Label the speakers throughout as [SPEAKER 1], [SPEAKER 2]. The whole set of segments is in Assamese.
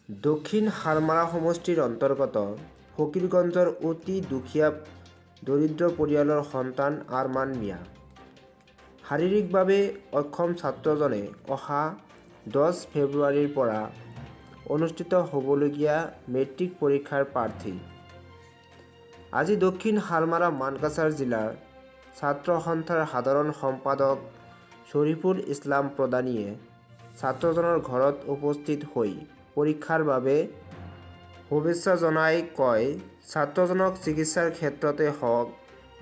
[SPEAKER 1] দক্ষিণ হাৰমাৰা সমষ্টিৰ অন্তৰ্গত ফকীৰগঞ্জৰ অতি দুখীয়া দৰিদ্ৰ পৰিয়ালৰ সন্তান আৰমান মিয়া। শাৰীৰিকভাৱে অক্ষম ছাত্ৰজনে অহা 10 ফেব্ৰুৱাৰীৰ পৰা অনুষ্ঠিত হ'বলগীয়া মেট্ৰিক পৰীক্ষাৰ প্ৰাৰ্থী। আজি দক্ষিণ হাৰমাৰা মানকাছাৰ জিলাৰ ছাত্ৰ সন্থাৰ সাধাৰণ সম্পাদক শ্বৰিফুল ইছলাম প্ৰধানীয়ে ছাত্ৰজনৰ ঘৰত উপস্থিত হৈ পৰীক্ষাৰ বাবে শুভেচ্ছা জনাই কয়, ছাত্ৰজনক চিকিৎসাৰ ক্ষেত্ৰতে হওক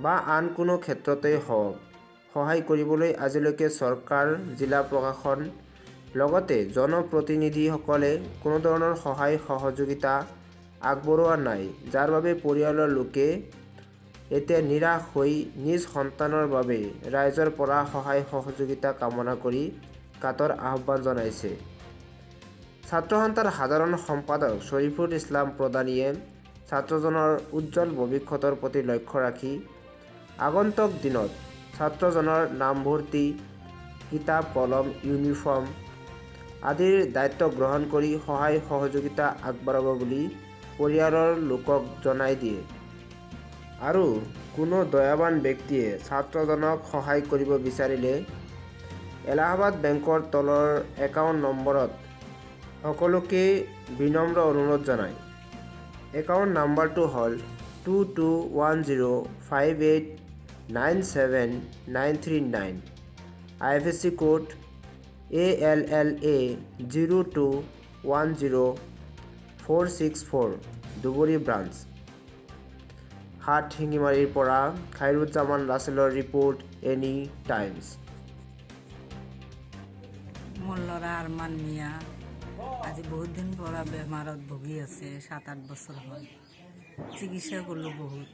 [SPEAKER 1] বা আন কোনো ক্ষেত্ৰতে হওক সহায় কৰিবলৈ আজিলৈকে চৰকাৰ, জিলা প্ৰশাসন লগতে জনপ্ৰতিনিধিসকলে কোনো ধৰণৰ সহায় সহযোগিতা আগবঢ়োৱা নাই, যাৰ বাবে পৰিয়ালৰ লোকে এতিয়া নিৰাশ হৈ নিজ সন্তানৰ বাবে ৰাইজৰ পৰা সহায় সহযোগিতা কামনা কৰি কাতৰ আহ্বান জনাইছে। ছাত্ৰ সন্থাৰ সাধাৰণ সম্পাদক শ্বৰিফুল ইছলাম প্ৰধানীয়ে ছাত্ৰজনৰ উজ্জ্বল ভৱিষ্যতৰ প্ৰতি লক্ষ্য ৰাখি আগন্তুক দিনত ছাত্ৰজনৰ নামভৰ্তি, কিতাপ কলম, ইউনিফৰ্ম আদিৰ দায়িত্ব গ্ৰহণ কৰি সহায় সহযোগিতা আগবঢ়াব বুলি পৰিয়ালৰ লোকক জনাই দিয়ে। আৰু কোনো দয়াৱান ব্যক্তিয়ে ছাত্ৰজনক সহায় কৰিব বিচাৰিলে এলাহাবাদ বেংকৰ তলৰ একাউণ্ট নম্বৰত সকলোকে বিনম্ৰ অনুৰোধ জনায়। একাউণ্ট নম্বৰটো হ'ল 221058979939। IFSC code ALLA 0210464 Dhubri branch. হাট শিঙিমাৰীৰ পৰা খাইৰুজ্জামান ৰাছেলৰ ৰিপৰ্ট, এনি টাইমছ।
[SPEAKER 2] মোৰ ল'ৰা আৰমান মিয়া আজি বহুত দিন পৰা বেমাৰত ভুগি আছে, 7-8 বছৰ হ'ল। চিকিৎসা কৰিলোঁ বহুত,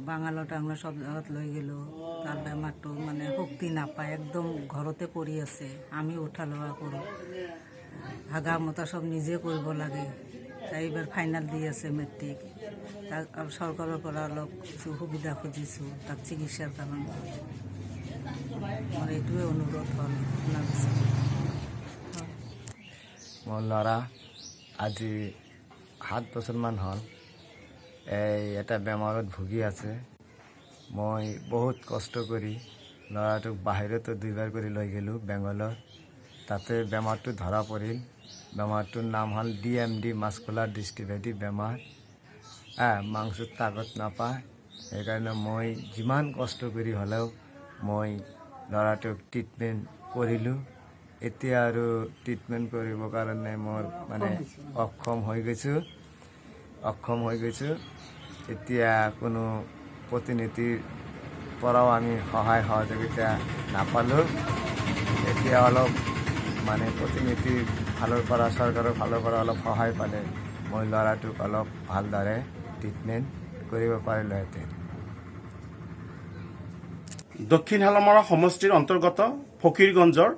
[SPEAKER 2] বাঙালৰ টাঙলৰ চব জাগাত লৈ গ'লোঁ। তাৰ বেমাৰটো মানে শক্তি নাপায়, একদম ঘৰতে পৰি আছে। আমি উঠা লোৱা কৰোঁ, হাগা মতা চব নিজে কৰিব লাগে। এইবাৰ ফাইনেল দি আছে মেট্ৰিক। তাক আৰু চৰকাৰৰ পৰা অলপ কিছু সুবিধা খুজিছোঁ তাক চিকিৎসাৰ কাৰণে। মোৰ এইটোৱে অনুৰোধ হ'ল আপোনাৰ ওচৰত।
[SPEAKER 3] মোৰ ল'ৰা আজি 7 বছৰমান হ'ল এটা বেমাৰত ভুগি আছে। মই বহুত কষ্ট কৰি ল'ৰাটোক বাহিৰতো 2বাৰ কৰি লৈ গ'লোঁ বেংগলত। তাতে বেমাৰটো ধৰা পৰিল। বেমাৰটোৰ নাম হ'ল DMD মাস্কুলাৰ ডিষ্ট্ৰোফি বেমাৰ। মাংসত তাকত নাপায়। সেইকাৰণে মই যিমান কষ্ট কৰি হ'লেও মই ল'ৰাটোক ট্ৰিটমেণ্ট কৰিলোঁ। এতিয়া আৰু ট্ৰিটমেণ্ট কৰিবৰ কাৰণে মোৰ মানে অক্ষম হৈ গৈছোঁ। এতিয়া কোনো প্ৰতিনিধিৰ পৰাও আমি সহায় সহযোগিতা নাপালোঁ। এতিয়া অলপ মানে প্ৰতিনিধিৰ ফালৰ পৰা, চৰকাৰৰ ফালৰ পৰা অলপ সহায় পালে মই ল'ৰাটোক অলপ ভালদৰে ট্ৰিটমেণ্ট কৰিব পাৰিলোহেঁতেন।
[SPEAKER 4] দক্ষিণ হাৰমাৰা সমষ্টিৰ অন্তৰ্গত ফকীৰগঞ্জৰ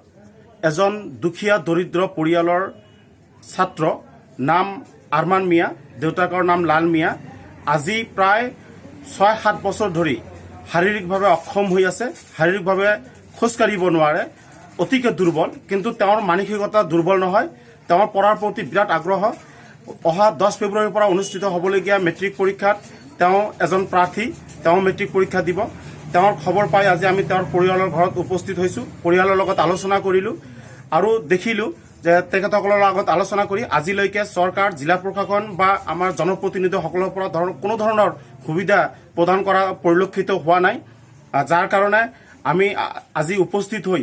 [SPEAKER 4] এজন দুখীয়া দৰিদ্ৰ পৰিয়ালৰ ছাত্ৰ, নাম আৰমান মিয়া, দেউতাকৰ নাম লাল মিয়া। আজি প্ৰায় 6-7 বছৰ ধৰি শাৰীৰিকভাৱে অক্ষম হৈ আছে। শাৰীৰিকভাৱে খোজকাঢ়িব নোৱাৰে, অতিকে দুৰ্বল। কিন্তু তেওঁৰ মানসিকতা দুৰ্বল নহয়, তেওঁৰ পঢ়াৰ প্ৰতি বিৰাট আগ্ৰহ। অহা 10 ফেব্ৰুৱাৰীৰ পৰা অনুষ্ঠিত হ'বলগীয়া মেট্ৰিক পৰীক্ষাত তেওঁ এজন প্ৰাৰ্থী, তেওঁ মেট্ৰিক পৰীক্ষা দিব। তেওঁৰ খবৰ পাই আজি আমি তেওঁৰ পৰিয়ালৰ ঘৰত উপস্থিত হৈছোঁ। পৰিয়ালৰ লগত আলোচনা কৰিলোঁ আৰু দেখিলোঁ যে তেখেতসকলৰ লগত আলোচনা কৰি আজিলৈকে চৰকাৰ, জিলা প্ৰশাসন বা আমাৰ জনপ্ৰতিনিধিসকলৰ পৰা কোনো ধৰণৰ সুবিধা প্ৰদান কৰা পৰিলক্ষিত হোৱা নাই। যাৰ কাৰণে আমি আজি উপস্থিত হৈ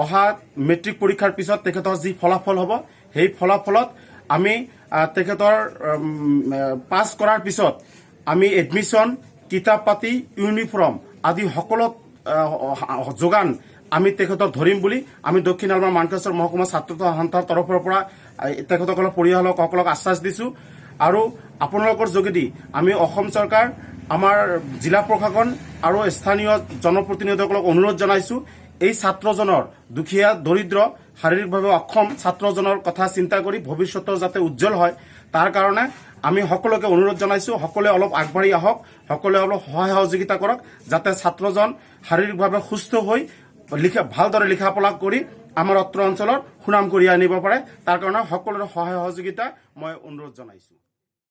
[SPEAKER 4] অহা মেট্ৰিক পৰীক্ষাৰ পিছত তেখেতৰ যি ফলাফল হ'ব, সেই ফলাফলত আমি তেখেতৰ পাছ কৰাৰ পিছত আমি এডমিশ্যন, কিতাপ পাতি, ইউনিফৰ্ম আদি সকলো যোগান আমি তেখেতক ধৰিম বুলি আমি দক্ষিণ হাৰমাৰা মানকাছাৰ মহকুমা ছাত্ৰ সন্থাৰ তৰফৰ পৰা তেখেতসকলৰ পৰিয়ালসকলক আশ্বাস দিছোঁ। আৰু আপোনালোকৰ যোগেদি আমি অসম চৰকাৰ, আমাৰ জিলা প্ৰশাসন আৰু স্থানীয় জনপ্ৰতিনিধিসকলক অনুৰোধ জনাইছোঁ, এই ছাত্ৰজনৰ, দুখীয়া দৰিদ্ৰ শাৰীৰিকভাৱে অক্ষম ছাত্ৰজনৰ কথা চিন্তা কৰি ভৱিষ্যতৰ যাতে উজ্জ্বল হয় তাৰ কাৰণে আমি সকলোকে অনুৰোধ জনাইছোঁ, সকলোৱে অলপ আগবাঢ়ি আহক, সকলোৱে অলপ সহায় সহযোগিতা কৰক, যাতে ছাত্ৰজন শাৰীৰিকভাৱে সুস্থ হৈ ভালদৰে লিখা পঢ়া কৰি আমাৰ অত্ৰ অঞ্চলৰ সুনাম কঢ়িয়াই আনিব পাৰে তাৰ কাৰণে সকলোৰে সহায় সহযোগিতা মই অনুৰোধ জনাইছোঁ।